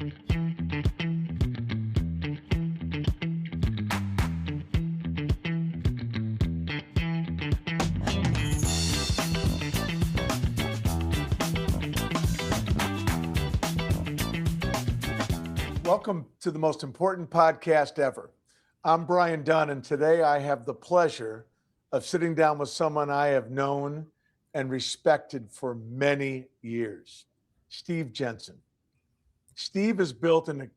Welcome to the most important podcast ever. I'm Brian Dunn, and today I have the pleasure of sitting down with someone I have known and respected for many years, Steve Jensen. Steve has built an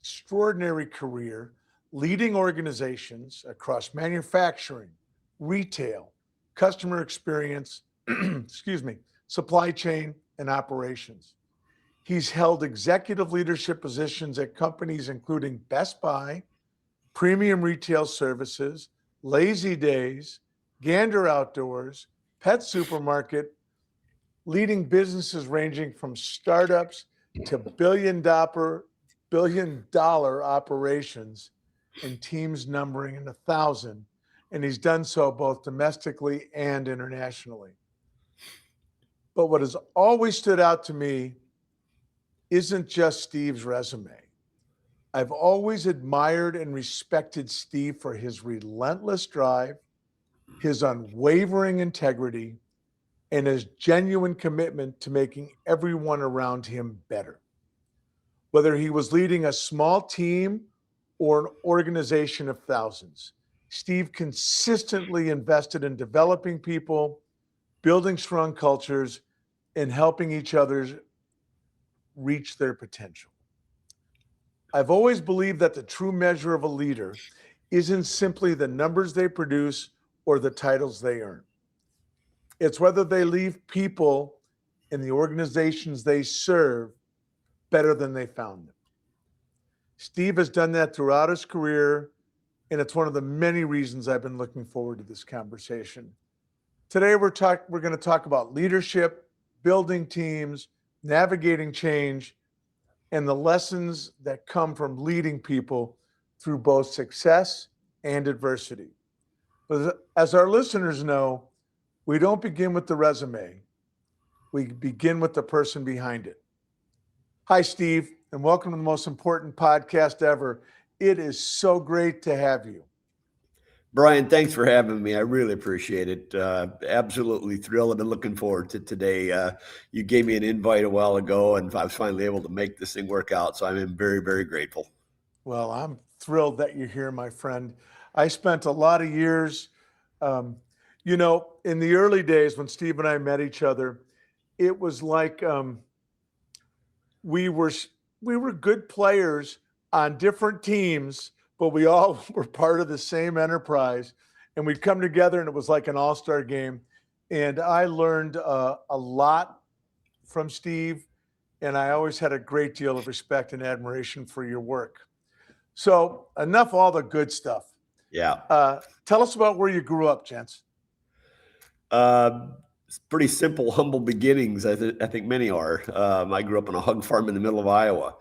extraordinary career leading organizations across manufacturing, retail, customer experience, supply chain, and operations. He's held executive leadership positions at companies including Best Buy, Premium Retail Services, Lazy Days, Gander Outdoors, Pet Supermarket, leading businesses ranging from startups to billion-dollar operations and teams numbering in 1,000. And he's done so both domestically and internationally. But what has always stood out to me isn't just Steve's resume. I've always admired and respected Steve for his relentless drive, his unwavering integrity, and his genuine commitment to making everyone around him better. Whether he was leading a small team or an organization of thousands, Steve consistently invested in developing people, building strong cultures, and helping each other reach their potential. I've always believed that the true measure of a leader isn't simply the numbers they produce or the titles they earn. It's whether they leave people in the organizations they serve better than they found them. Steve has done that throughout his career, and it's one of the many reasons I've been looking forward to this conversation. Today, we're going to talk about leadership, building teams, navigating change, and the lessons that come from leading people through both success and adversity. But as our listeners know, we don't begin with the resume. We begin with the person behind it. Hi, Steve, and welcome to the most important podcast ever. It is so great to have you. Brian, thanks for having me. I really appreciate it. Absolutely thrilled. I've been looking forward to today. You gave me an invite a while ago, and I was finally able to make this thing work out. So I'm very, very grateful. Well, I'm thrilled that you're here, my friend. I spent a lot of years, in the early days when Steve and I met each other, it was like we were good players on different teams, but we all were part of the same enterprise, and we'd come together and it was like an all-star game. And I learned a lot from Steve, and I always had a great deal of respect and admiration for your work. So enough all the good stuff. Yeah. Tell us about where you grew up, Jens. It's pretty simple, humble beginnings. I think many are. I grew up on a hog farm in the middle of Iowa.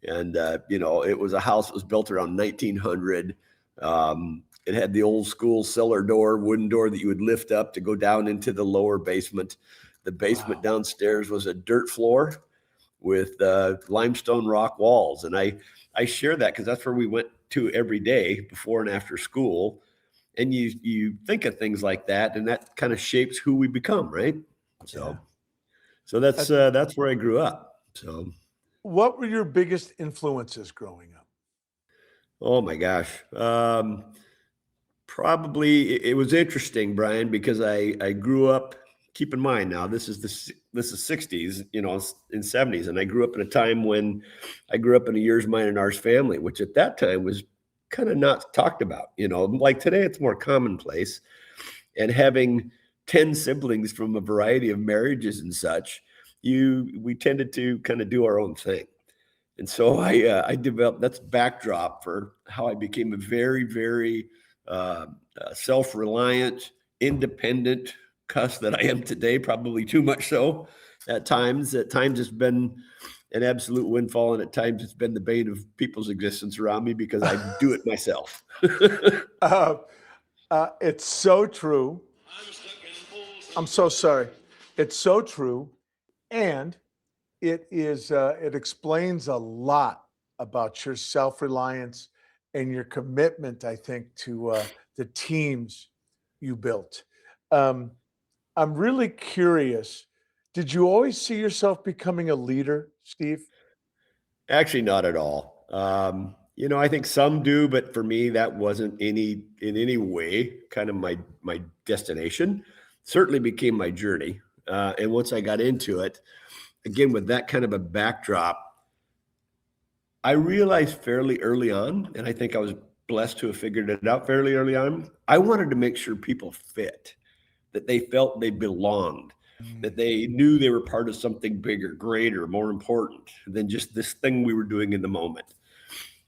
And, it was a house that was built around 1900. It had the old school cellar door, wooden door that you would lift up to go down into the lower basement. The basement downstairs was a dirt floor with limestone rock walls. And I share that because that's where we went to every day before and after school. And you think of things like that, and that kind of shapes who we become, right? So that's where I grew up. So. What were your biggest influences growing up? Oh my gosh. Probably it was interesting, Brian, because I grew up, keep in mind now, this is 60s, in 70s. And I grew up in a time when I grew up in a yours, mine, and ours family, which at that time was kind of not talked about, like today it's more commonplace. And having 10 siblings from a variety of marriages and such, we tended to kind of do our own thing. And so I developed, that's backdrop for how I became a very, very self-reliant, independent cuss that I am today, probably too much so at times. At times it's been an absolute windfall, and at times it's been the bane of people's existence around me because I do it myself. It's so true. I'm so sorry. It's so true. And it explains a lot about your self-reliance and your commitment, I think, to the teams you built. Um, I'm really curious. Did you always see yourself becoming a leader, Steve? Actually, not at all. I think some do, but for me, that wasn't in any way kind of my destination. Certainly became my journey. And once I got into it, again with that kind of a backdrop, I realized fairly early on, and I think I was blessed to have figured it out fairly early on. I wanted to make sure people fit, that they felt they belonged, that they knew they were part of something bigger, greater, more important than just this thing we were doing in the moment.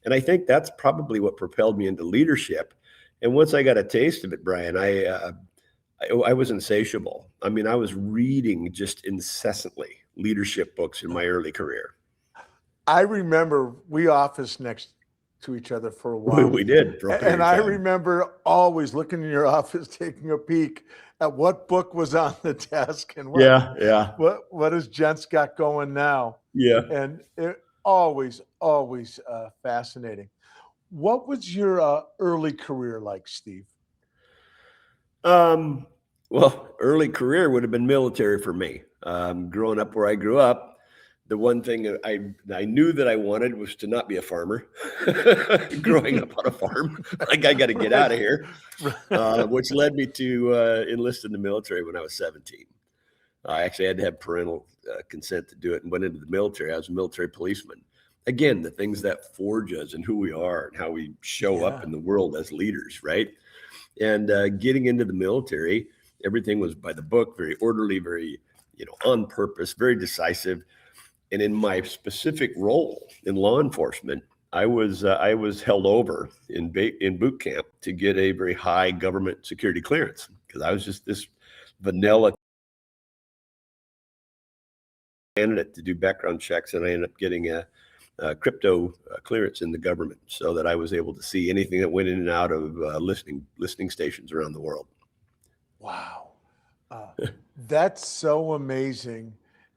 And I think that's probably what propelled me into leadership. And once I got a taste of it, Brian, I was insatiable. I mean, I was reading just incessantly leadership books in my early career. I remember we officed next to each other for a We, while. we did for a period And of I time. remember always looking in your office, taking a peek at what book was on the desk and Yeah, what has Gents got going now. yeah. And it always fascinating. What was your early career like, Steve? Um, well, early career would have been military for me. Growing up where I grew up, the one thing that I knew that I wanted was to not be a farmer. Growing up on a farm, like I got to get out of here, which led me to enlist in the military when I was 17. I actually had to have parental consent to do it and went into the military. I was a military policeman. Again, the things that forge us and who we are and how we show up Yeah. in the world as leaders, right? And getting into the military, everything was by the book, very orderly, very, on purpose, very decisive. And in my specific role in law enforcement, I was held over in boot camp to get a very high government security clearance because I was just this vanilla candidate to do background checks, and I ended up getting a crypto clearance in the government so that I was able to see anything that went in and out of listening stations around the world. Wow. Uh, that's so amazing.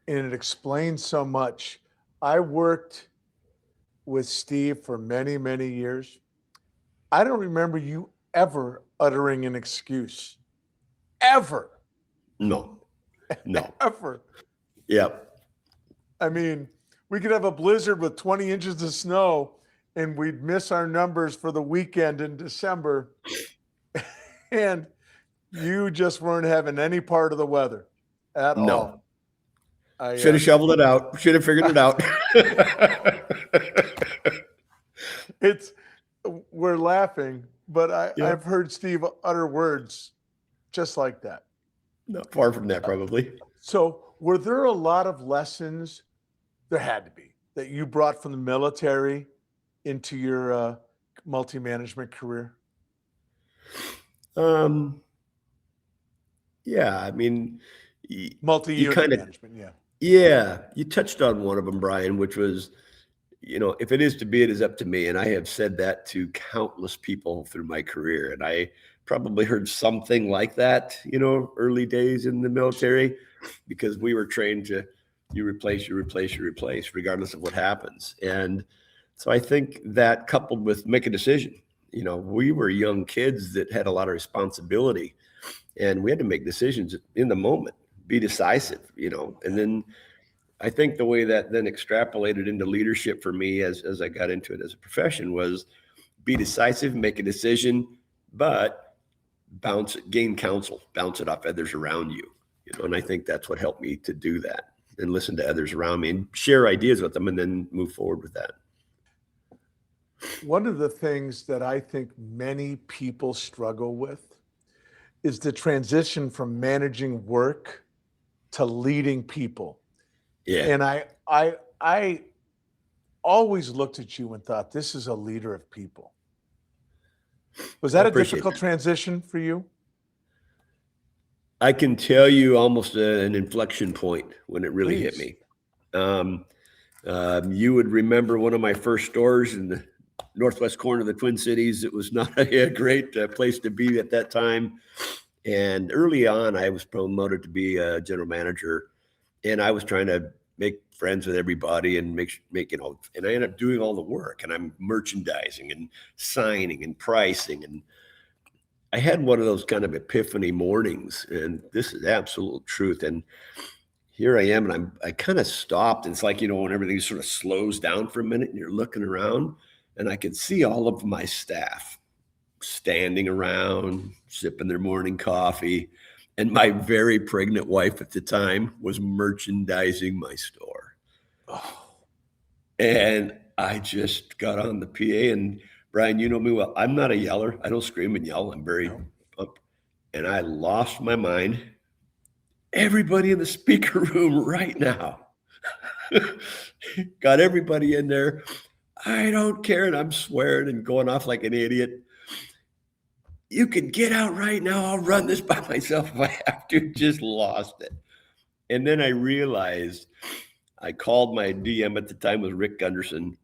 And it explains so much. I worked with Steve for many, many years. I don't remember you ever uttering an excuse. Ever. No, no. Ever. Yeah. I mean, we could have a blizzard with 20 inches of snow and we'd miss our numbers for the weekend in December. And you just weren't having any part of the weather at No. all. I Should have shoveled it out. Should have figured it out. it's we're laughing, but Yeah. I've heard Steve utter words just like that. Not far from that, probably. So were there a lot of lessons? There had to be that you brought from the military into your multi-management career. Um, yeah, I mean, you Multi-unit kind of, management, yeah. yeah, you touched on one of them, Brian, which was, if it is to be, it is up to me. And I have said that to countless people through my career. And I probably heard something like that, early days in the military, because we were trained to you replace, regardless of what happens. And so I think that coupled with make a decision, we were young kids that had a lot of responsibility and we had to make decisions in the moment, be decisive, and then I think the way that then extrapolated into leadership for me as I got into it as a profession was be decisive, make a decision, but gain counsel, bounce it off others around you, and I think that's what helped me to do that and listen to others around me and share ideas with them and then move forward with that. One of the things that I think many people struggle with is the transition from managing work to leading people. Yeah. And I always looked at you and thought, this is a leader of people. Was that a difficult transition for you? I can tell you almost an inflection point when it really hit me. You would remember one of my first stores in the northwest corner of the Twin Cities. It was not a great place to be at that time. And early on, I was promoted to be a general manager. And I was trying to make friends with everybody and make, and I end up doing all the work, and I'm merchandising and signing and pricing. And I had one of those kind of epiphany mornings, and this is absolute truth. And here I am, and I kind of stopped. And it's like, when everything sort of slows down for a minute and you're looking around, and I could see all of my staff standing around, sipping their morning coffee. And my very pregnant wife at the time was merchandising my store. Oh, And I just got on the PA, and Brian, you know me well. I'm not a yeller. I don't scream and yell. I'm very up. And I lost my mind. Everybody in the speaker room right now. Got everybody in there. I don't care. And I'm swearing and going off like an idiot. You can get out right now. I'll run this by myself if I have to. Just lost it. And then I realized, I called my DM at the time, was Rick Gunderson.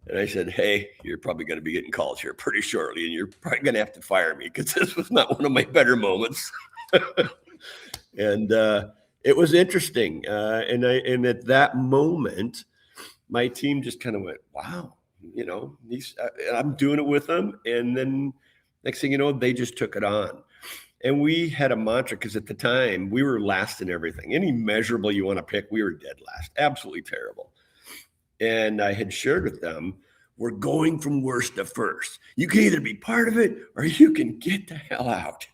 And I said, hey, you're probably going to be getting calls here pretty shortly, and you're probably going to have to fire me because this was not one of my better moments. And it was interesting. And at that moment, my team just kind of went, wow, I'm doing it with them. And then next thing you know, they just took it on. And we had a mantra, because at the time we were last in everything. Any measurable you want to pick, we were dead last. Absolutely terrible. And I had shared with them, we're going from worst to first. You can either be part of it or you can get the hell out,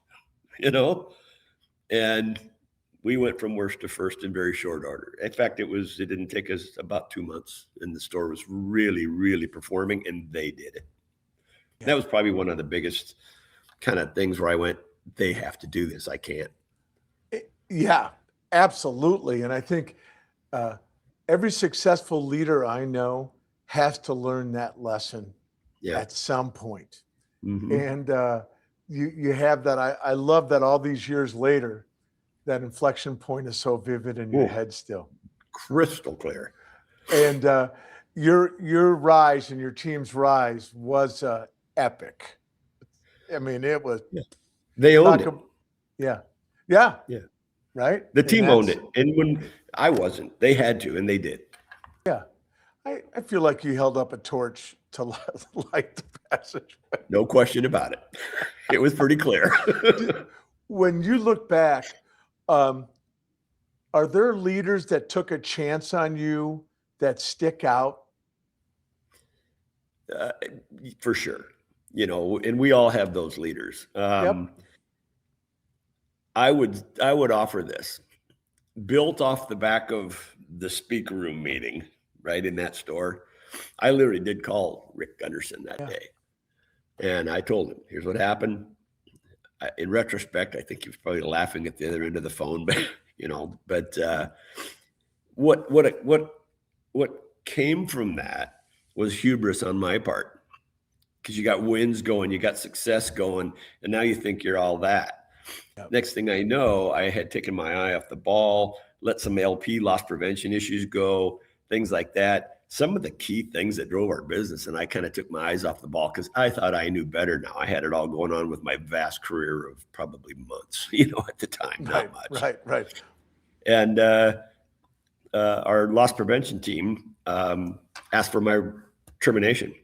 And we went from worst to first in very short order. In fact, it didn't take us about 2 months, and the store was really, really performing, and they did it. Yeah. That was probably one of the biggest kind of things where I went, they have to do this. I can't. Yeah, absolutely. And I think every successful leader I know has to learn that lesson at some point. Mm-hmm. And you have that. I love that all these years later, that inflection point is so vivid in your head still. Crystal clear. And your rise and your team's rise was epic. I mean, it was. Yeah. They owned it. Yeah. Right. The team owned it. And when I wasn't, they had to, and they did. Yeah. I feel like you held up a torch to light the passageway. No question about it. It was pretty clear. When you look back, are there leaders that took a chance on you that stick out? For sure. And we all have those leaders. I would offer this, built off the back of the speaker room meeting, right, in that store. I literally did call Rick Gunderson that day. And I told him, here's what happened. In retrospect, I think he was probably laughing at the other end of the phone, but what came from that was hubris on my part, because you got wins going, you got success going, and now you think you're all that. Yep. Next thing I know, I had taken my eye off the ball, let some LP loss prevention issues go, things like that. Some of the key things that drove our business, and I kind of took my eyes off the ball because I thought I knew better now. I had it all going on with my vast career of probably months, at the time, not much. Right. And our loss prevention team asked for my termination.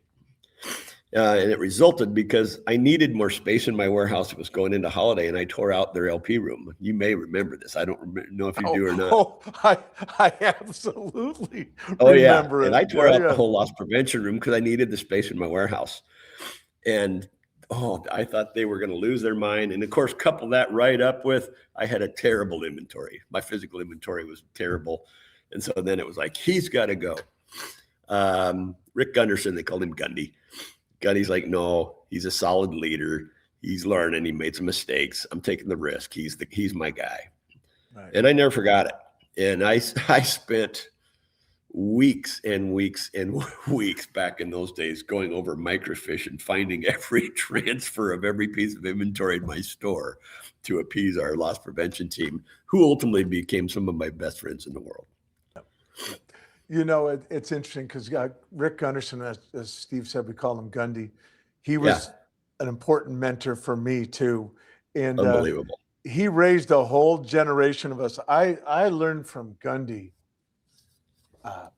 And it resulted because I needed more space in my warehouse. It was going into holiday, and I tore out their LP room. You may remember this. I don't know if you do or not. Oh, I absolutely remember it. And I tore out the whole loss prevention room because I needed the space in my warehouse. And I thought they were going to lose their mind. And of course, couple that right up with, I had a terrible inventory. My physical inventory was terrible. And so then it was like, he's got to go. Rick Gunderson, they called him Gundy. Gundy's like, no, he's a solid leader. He's learning. He made some mistakes. I'm taking the risk. He's my guy. Right. And I never forgot it. And I spent weeks and weeks and weeks back in those days going over microfiche and finding every transfer of every piece of inventory in my store to appease our loss prevention team, who ultimately became some of my best friends in the world. It's interesting because Rick Gunderson, as Steve said, we call him Gundy. He was an important mentor for me too. And unbelievable. He raised a whole generation of us. I learned from Gundy uh,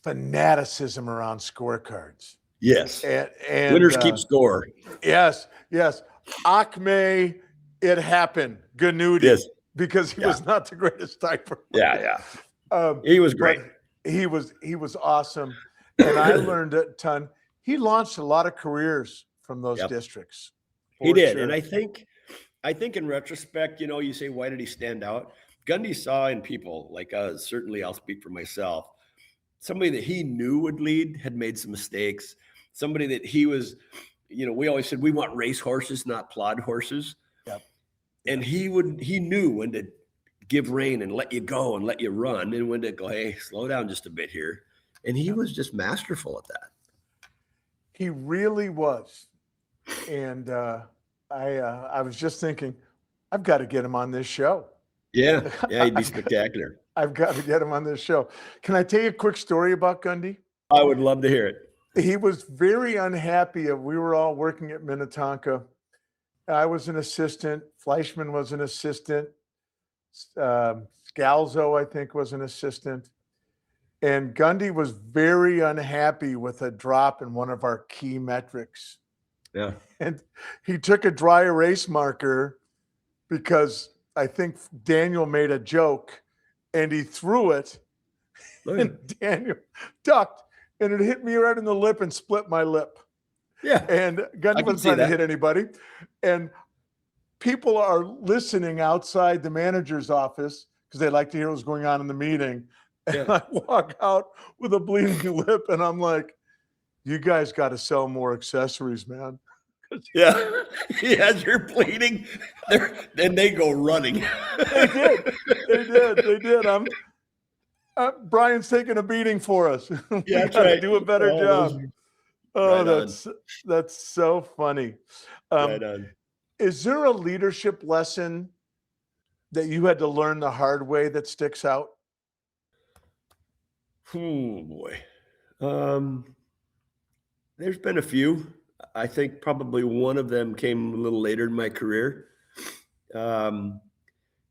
fanaticism around scorecards. Yes. And Winners keep score. yes, yes. Acme, it happened. Ganudi, Yes. because he Yeah. was not the greatest typer. Yeah. He was great. But he was awesome. And I learned a ton. He launched a lot of careers from those districts. He did. Sure. And I think in retrospect, you say, why did he stand out? Gundy saw in people like us, certainly I'll speak for myself, somebody that he knew would lead had made some mistakes. Somebody that he was, we always said we want race horses, not plod horses. Yep. And he knew when to give rein and let you go and let you run, and when to go, hey, slow down just a bit here. And he was just masterful at that. He really was. And I was just thinking, I've got to get him on this show. Yeah, he'd be spectacular. I've got to get him on this show. Can I tell you a quick story about Gundy? I would love to hear it. He was very unhappy. We were all working at Minnetonka. I was an assistant. Fleischman was an assistant. Scalzo, I think, was an assistant. And Gundy was very unhappy with a drop in one of our key metrics. Yeah. And he took a dry erase marker because I think Daniel made a joke and he threw it and Daniel ducked and it hit me right in the lip and split my lip. Yeah. And Gundy wasn't trying to hit anybody. And people are listening outside the manager's office because they like to hear what's going on in the meeting. And I walk out with a bleeding lip and I'm like, you guys got to sell more accessories, man. Yeah. As you're bleeding, then they go running. They did. Brian's taking a beating for us. Yeah, that's right. Do a better job. That's so funny. Right on. Is there a leadership lesson that you had to learn the hard way that sticks out? Oh boy. There's been a few. I think probably one of them came a little later in my career.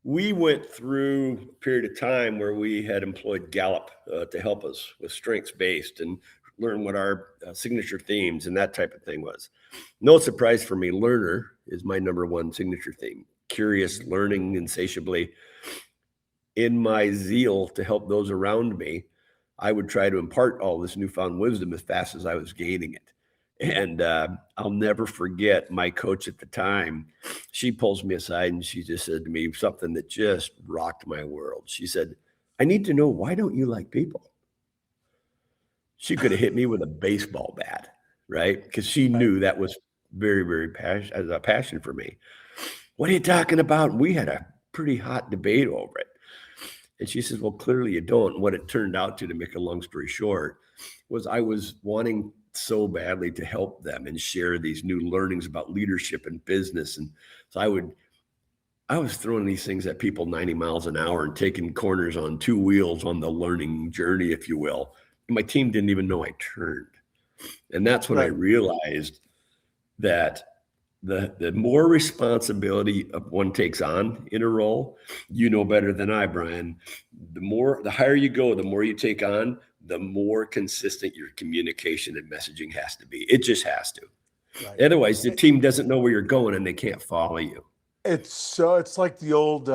We went through a period of time where we had employed Gallup to help us with strengths-based and learn what our signature themes and that type of thing was. No surprise for me, learner is my number one signature theme. Curious, learning insatiably. In my zeal to help those around me, I would try to impart all this newfound wisdom as fast as I was gaining it. And I'll never forget my coach at the time. She pulls me aside and she just said to me something that just rocked my world. She said, I need to know, why don't you like people? She could have hit me with a baseball bat, right? Because she knew that was very, very passion for me. What are you talking about? And we had a pretty hot debate over it. And she says, well, clearly you don't. And what it turned out to make a long story short, was I was wanting so badly to help them and share these new learnings about leadership and business. And so I was throwing these things at people 90 miles an hour and taking corners on two wheels on the learning journey, if you will. And my team didn't even know I turned. And that's when I realized that the more responsibility of one takes on in a role, you know better than I, Brian, the higher you go, the more you take on, the more consistent your communication and messaging has to be. It just has to. Right. Otherwise, the team doesn't know where you're going and they can't follow you. It's like the old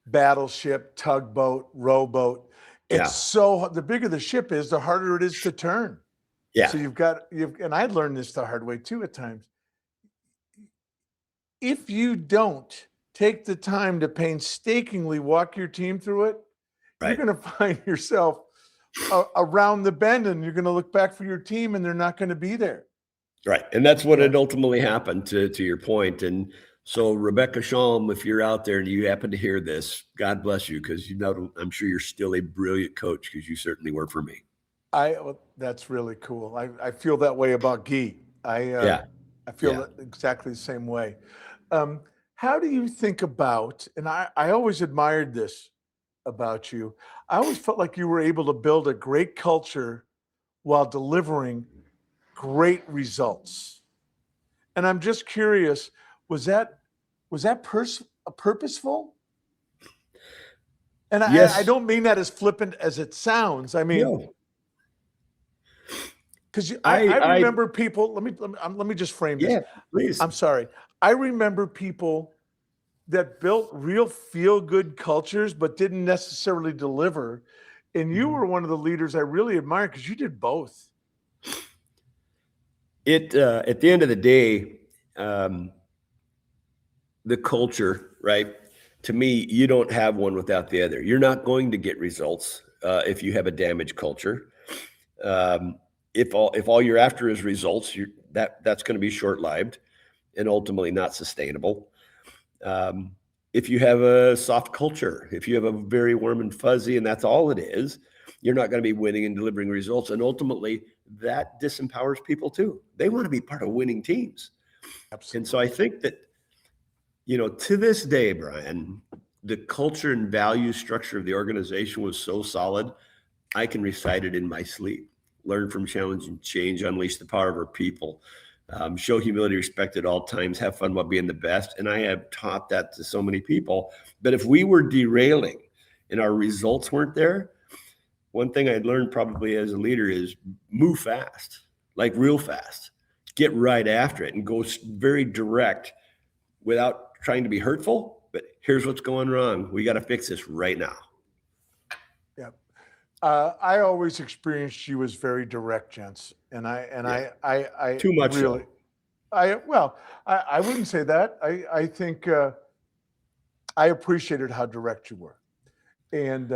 battleship, tugboat, rowboat. The bigger the ship is, the harder it is to turn. Yeah. So and I learned this the hard way too at times. If you don't take the time to painstakingly walk your team through it, you're going to find yourself around the bend and you're going to look back for your team and they're not going to be there. Right. And that's what had ultimately happened to your point. And so Rebecca Shalom, if you're out there and you happen to hear this, God bless you, because I'm sure you're still a brilliant coach, because you certainly were for me. That's really cool. I feel that way about Guy. I feel exactly the same way. How do you think about, and I always admired this about you, I always felt like you were able to build a great culture while delivering great results. And I'm just curious, was that purposeful? And I Yes. don't mean that as flippant as it sounds. I mean, No. because I I remember people. Let me just frame this. yeah, please. I'm sorry. I remember people that built real feel good cultures, but didn't necessarily deliver. And you Mhm. were one of the leaders I really admired because you did both. It at the end of the day, um, the culture, right? To me, you don't have one without the other. You're not going to get results if you have a damaged culture. Um, if all you're after is results, that's going to be short lived and ultimately not sustainable. Um, if you have a soft culture, if you have a very warm and fuzzy, and that's all it is, you're not going to be winning and delivering results. And ultimately, that disempowers people too. They want to be part of winning teams. And so I Absolutely. think that, to this day, Brian, the culture and value structure of the organization was so solid, I can recite it in my sleep. Learn from challenge and change, unleash the power of our people, show humility, respect at all times, have fun while being the best. And I have taught that to so many people. But if we were derailing and our results weren't there, one thing I'd learned probably as a leader is move fast, like real fast, get right after it and go very direct without trying to be hurtful. But here's what's going wrong. We got to fix this right now. Yeah. I always experienced you as very direct, gents, and Yeah. I Too much really, so. I wouldn't say that. I think I appreciated how direct you were, and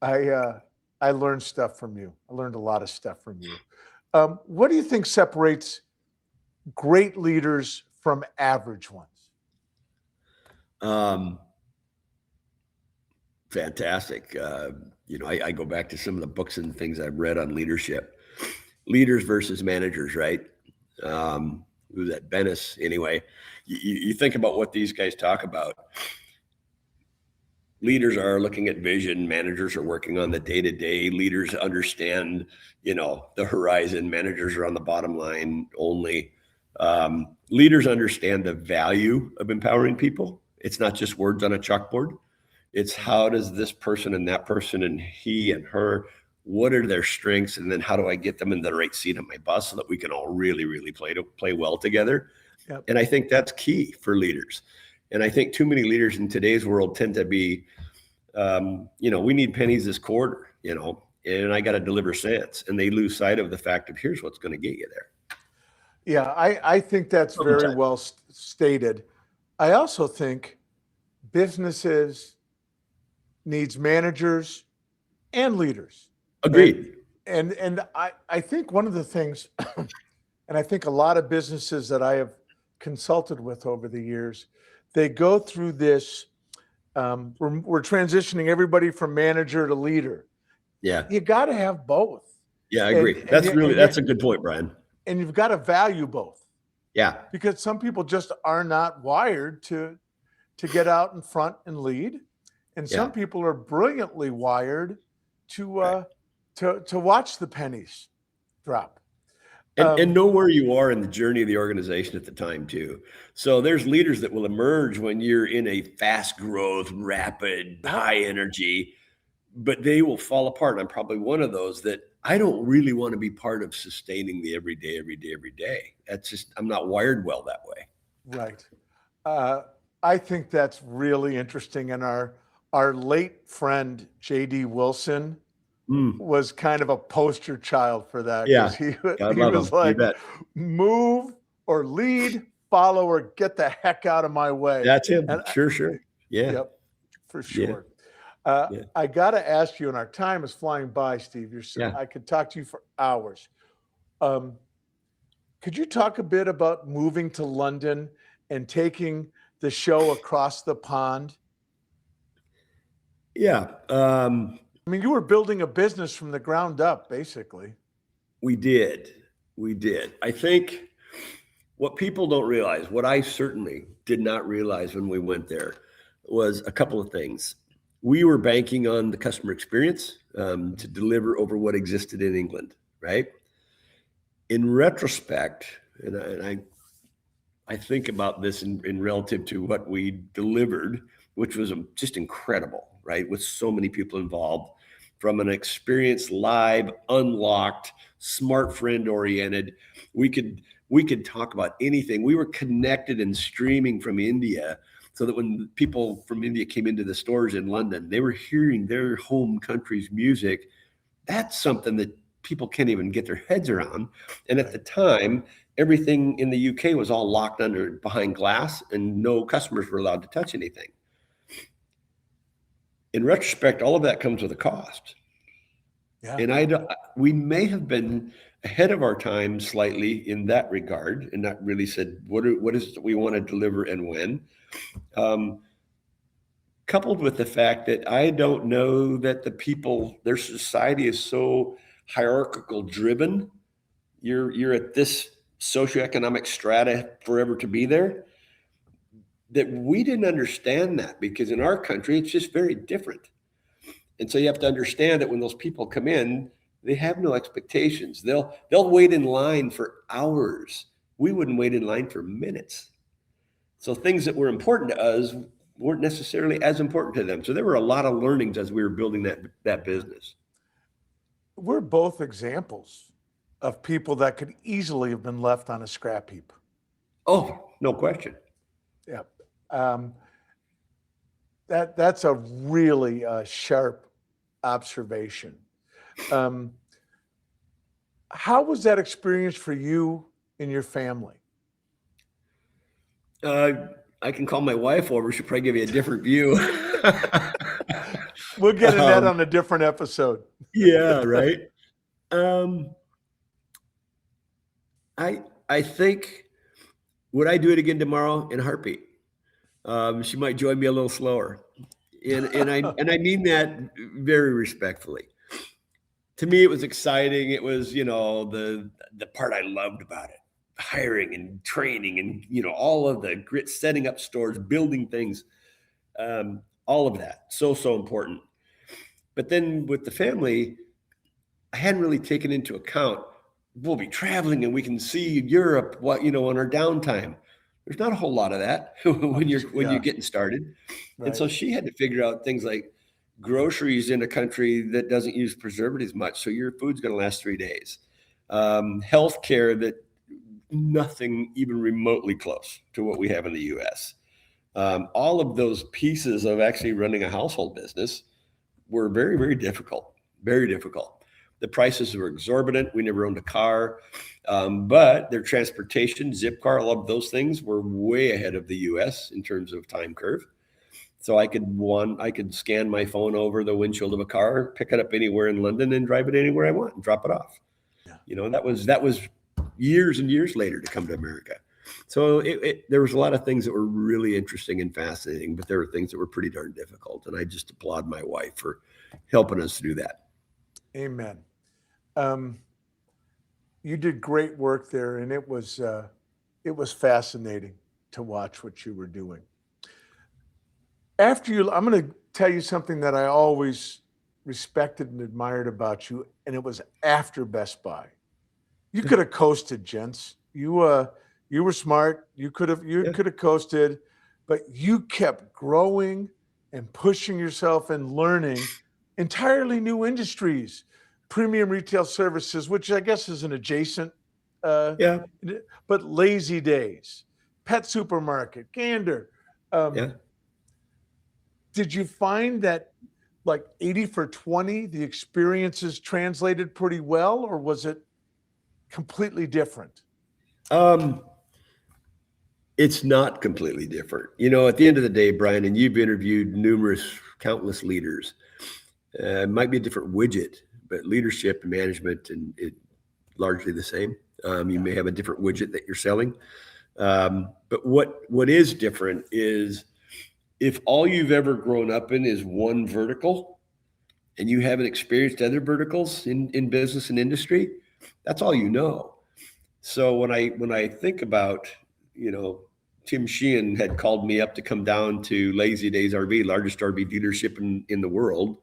I uh, I learned stuff from you. I learned a lot of stuff from you. What do you think separates great leaders from average ones? Um, Fantastic. I go back to some of the books and things I've read on leadership, leaders versus managers, right? Who's that? Bennis, anyway. You think about what these guys talk about. Leaders are looking at vision. Managers are working on the day to day. Leaders understand, the horizon. Managers are on the bottom line only. Leaders understand the value of empowering people. It's not just words on a chalkboard. It's how does this person and that person and he and her, what are their strengths? And then how do I get them in the right seat on my bus so that we can all really, really play well together? Yep. And I think that's key for leaders. And I think too many leaders in today's world tend to be, we need pennies this quarter, and I got to deliver cents. And they lose sight of the fact of here's what's going to get you there. Yeah, I think that's very Sometimes. well stated. I also think businesses needs managers and leaders. And Agreed. I think one of the things, and I think a lot of businesses that I have consulted with over the years, they go through this. We're transitioning everybody from manager to leader. Yeah. You got to have both, Yeah, I and agree. and you, and you That's a good point, Brian. and you've got to value both Yeah. because some people just are not wired to get out in front and lead, and Yeah. some people are brilliantly wired to Right. to watch the pennies drop. And know where you are in the journey of the organization at the time too. So there's leaders that will emerge when you're in a fast growth, rapid, high energy, but they will fall apart. And I'm probably one of those that I don't really want to be part of sustaining the every day, every day, every day. That's just, I'm not wired well that way. Right. Uh, I think that's really interesting. And our late friend JD Wilson Mm, was kind of a poster child for that because yeah. God he love was them. You like, bet. move or lead, follow or get the heck out of my way. That's him. And Sure. Yeah. yep, for Yeah. sure. Yeah. I got to ask you, and our time is flying by, Steve. Yeah. I could talk to you for hours. Um, could you talk a bit about moving to London and taking the show across the pond? Yeah. I mean, you were building a business from the ground up, basically. We did. We did. I think what people don't realize, what I certainly did not realize when we went there, was a couple of things. We were banking on the customer experience to deliver over what existed in England, right? In retrospect, I think about this in relative to what we delivered, which was just incredible, right? With so many people involved, from an experienced, live, unlocked, smart friend oriented. We could talk about anything. We were connected and streaming from India, so that when people from India came into the stores in London, they were hearing their home country's music. That's something that people can't even get their heads around. And at the time, everything in the UK was all locked under behind glass, and no customers were allowed to touch anything. In retrospect, all of that comes with a cost. Yeah. And we may have been ahead of our time slightly in that regard, and not really said what is it we want to deliver and when. Coupled with the fact that I don't know that their society is so hierarchical driven. You're at this socioeconomic strata forever to be there. That we didn't understand that, because in our country it's just very different. And so you have to understand that when those people come in, they have no expectations. They'll wait in line for hours. We wouldn't wait in line for minutes. So things that were important to us weren't necessarily as important to them. So there were a lot of learnings as we were building that business. We're both examples of people that could easily have been left on a scrap heap. Oh, no question. Yeah. That's a really sharp observation. How was that experience for you and your family? I can call my wife over. She'll probably give you a different view. We'll get into that on a different episode. Yeah, right. I think, would I do it again tomorrow? In a heartbeat. She might join me a little slower, and I mean that very respectfully. To me, it was exciting. It was, the part I loved about it: hiring and training, and all of the grit, setting up stores, building things, all of that. So important. But then with the family, I hadn't really taken into account, we'll be traveling and we can see Europe, on our downtime. There's not a whole lot of that when you're getting started. Right. And so she had to figure out things like groceries in a country that doesn't use preservatives much, so your food's going to last 3 days. Healthcare that nothing even remotely close to what we have in the U.S. All of those pieces of actually running a household business were very, very difficult. Very difficult. The prices were exorbitant. We never owned a car, but their transportation, Zipcar, all of those things were way ahead of the U.S. in terms of time curve. So I could scan my phone over the windshield of a car, pick it up anywhere in London, and drive it anywhere I want and drop it off. Yeah. And that was years and years later to come to America. So there was a lot of things that were really interesting and fascinating, but there were things that were pretty darn difficult. And I just applaud my wife for helping us do that. Amen. You did great work there, and it was fascinating to watch what you were doing. I'm going to tell you something that I always respected and admired about you, and it was after Best Buy. You could have coasted, gents. You were smart. You could have coasted, but you kept growing and pushing yourself and learning entirely new industries, premium retail services, which I guess is an adjacent, but Lazy Days, Pet Supermarket, Gander. Did you find that like 80 for 20, the experiences translated pretty well, or was it completely different? It's not completely different. At the end of the day, Brian, and you've interviewed countless leaders. It might be a different widget, but leadership and management and it largely the same. You may have a different widget that you're selling. But what is different is if all you've ever grown up in is one vertical and you haven't experienced other verticals in business and industry, that's all you know. So when I think about, Tim Sheehan had called me up to come down to Lazy Days RV, largest RV dealership in the world.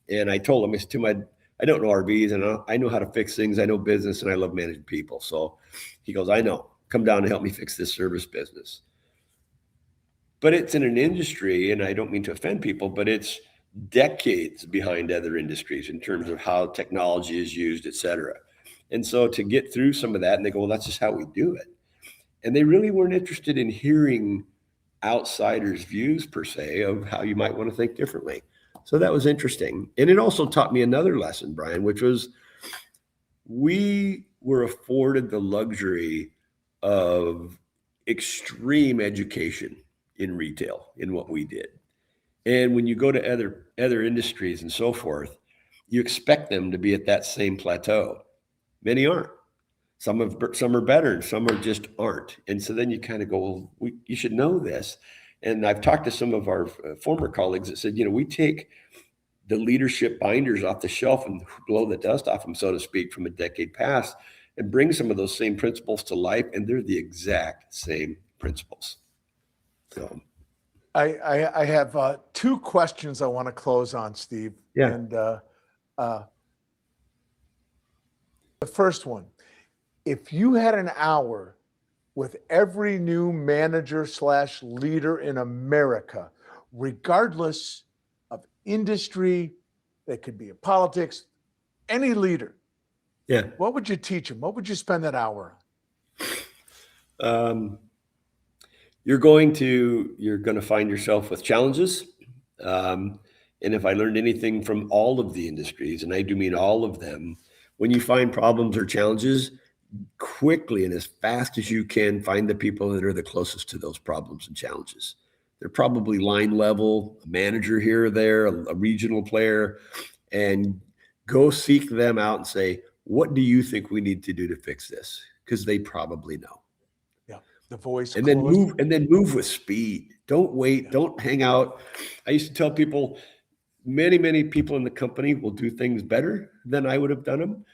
And I told him, I said, Tim, I don't know RVs, and I know how to fix things. I know business, and I love managing people. So he goes, I know. Come down and help me fix this service business. But it's in an industry, and I don't mean to offend people, but it's decades behind other industries in terms of how technology is used, et cetera. And so to get through some of that, and they go, well, that's just how we do it. And they really weren't interested in hearing outsiders' views per se of how you might want to think differently. So that was interesting. And it also taught me another lesson, Brian, which was we were afforded the luxury of extreme education in retail in what we did. And when you go to other industries and so forth, you expect them to be at that same plateau. Many aren't. Some are better, and some are just aren't. And so then you kind of go, well, you should know this. And I've talked to some of our former colleagues that said, we take the leadership binders off the shelf and blow the dust off them, so to speak, from a decade past, and bring some of those same principles to life. And they're the exact same principles. So I have two questions I want to close on, Steve. Yeah. And the first one, if you had an hour with every new manager / leader in America, regardless of industry, they could be in politics, any leader, what would you teach them? What would you spend that hour on? You're going to find yourself with challenges. And if I learned anything from all of the industries, and I do mean all of them, when you find problems or challenges, quickly and as fast as you can, find the people that are the closest to those problems and challenges. They're probably line level, a manager here or there, a regional player, and go seek them out and say, what do you think we need to do to fix this? Because they probably know. The voice, and then move with speed. Don't wait. Don't hang out. I used to tell people, many people in the company will do things better than I would have done them,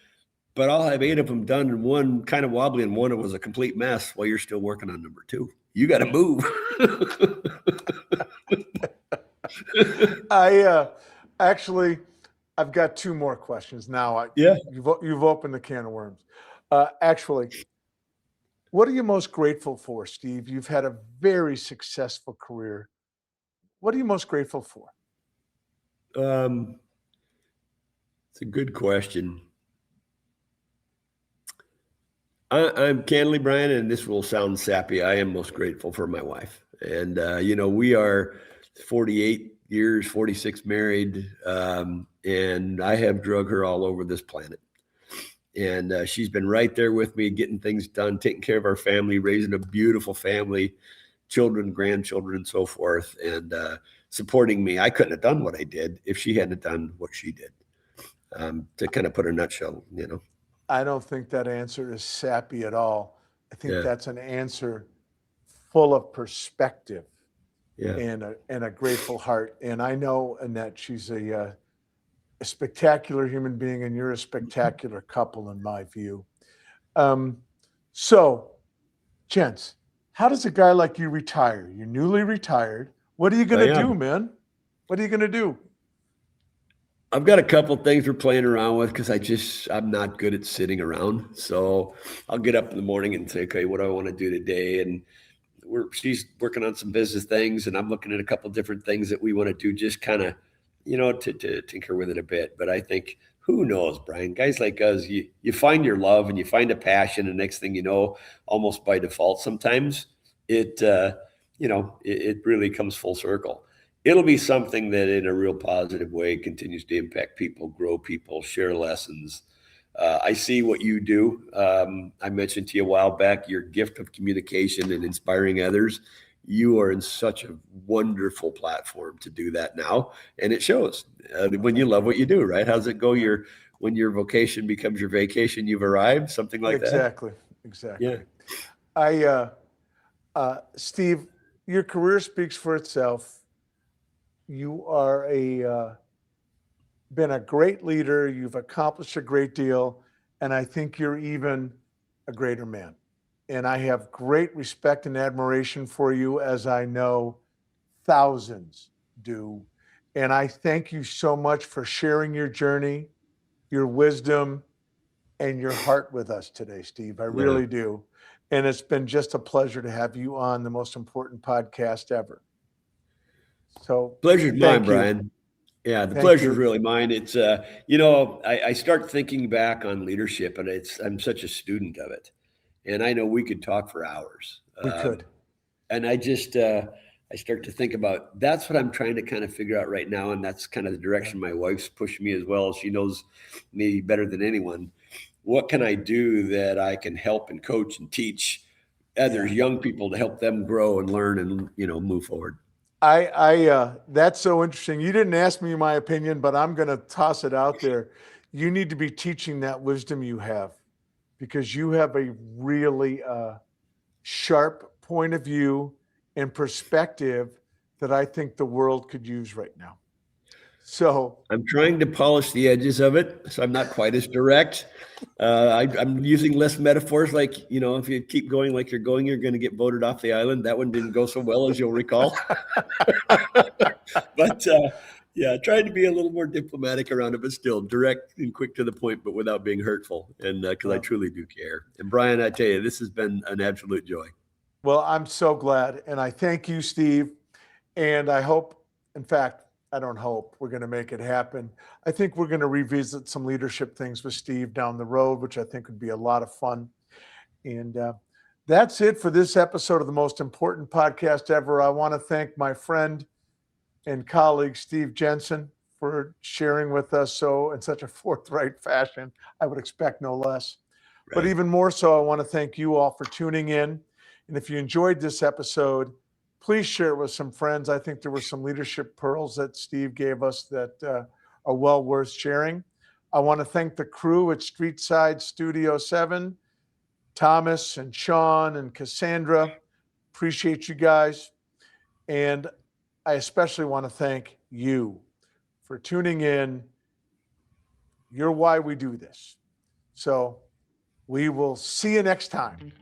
but I'll have 8 of them done and one kind of wobbly and one was a complete mess while you're still working on number 2. You got to move. I've got 2 more questions now. Yeah. You've opened the can of worms. What are you most grateful for, Steve? You've had a very successful career. What are you most grateful for? It's a good question. I'm candidly, Brian, and this will sound sappy, I am most grateful for my wife. And, we are 48 years, 46 married, and I have drug her all over this planet. And she's been right there with me, getting things done, taking care of our family, raising a beautiful family, children, grandchildren, and so forth, and supporting me. I couldn't have done what I did if she hadn't done what she did. To kind of put a nutshell, I don't think that answer is sappy at all. I think that's an answer full of perspective and a grateful heart. And I know, Annette, she's a spectacular human being, and you're a spectacular couple in my view. So, gents, how does a guy like you retire? You're newly retired. What are you going to do, man? What are you going to do? I've got a couple of things we're playing around with because I'm not good at sitting around. So I'll get up in the morning and say, okay, what do I want to do today? And she's working on some business things, and I'm looking at a couple of different things that we want to do, just kind of, to tinker with it a bit. But I think, who knows, Brian, guys like us, you find your love and you find a passion, and next thing you know, almost by default, sometimes it really comes full circle. It'll be something that in a real positive way continues to impact people, grow people, share lessons. I see what you do. I mentioned to you a while back, your gift of communication and inspiring others. You are in such a wonderful platform to do that now. And it shows when you love what you do, right? How's it go? When your vocation becomes your vacation, you've arrived, something like that. Exactly. Yeah. Steve, your career speaks for itself. You are been a great leader. You've accomplished a great deal. And I think you're even a greater man. And I have great respect and admiration for you, as I know thousands do. And I thank you so much for sharing your journey, your wisdom, and your heart with us today, Steve. I really do. And it's been just a pleasure to have you on the most important podcast ever. So pleasure's mine, Brian. Yeah, the Thank pleasure is you. really mine. It's I start thinking back on leadership, and I'm such a student of it, and I know we could talk for hours. We could. And I start to think about that's what I'm trying to kind of figure out right now, and that's kind of the Yeah. direction my wife's pushing me as well. She knows me better than anyone. What can I do that I can help and coach and teach others, Yeah. young people, to help them grow and learn and move forward? That's so interesting. You didn't ask me my opinion, but I'm going to toss it out there. You need to be teaching that wisdom you have because you have a really sharp point of view and perspective that I think the world could use right now. So, I'm trying to polish the edges of it, so I'm not quite as direct. I'm using less metaphors, like, if you keep going like you're going, you're going to get voted off the island. That one didn't go so well, as you'll recall. But yeah, trying to be a little more diplomatic around it, but still direct and quick to the point, but without being hurtful. And because I well, truly do care. And Brian, I tell you, this has been an absolute joy. well, I'm so glad. And I thank you, Steve. And I hope, in fact, I don't hope we're going to make it happen. I think we're going to revisit some leadership things with Steve down the road, which I think would be a lot of fun. And that's it for this episode of the most important podcast ever. I want to thank my friend and colleague, Steve Jensen, for sharing with us in such a forthright fashion. I would expect no less. But Right. even more so, I want to thank you all for tuning in. And if you enjoyed this episode, please share it with some friends. I think there were some leadership pearls that Steve gave us that are well worth sharing. I want to thank the crew at Streetside Studio 7, Thomas and Sean and Cassandra. Appreciate you guys. And I especially want to thank you for tuning in. You're why we do this. So we will see you next time.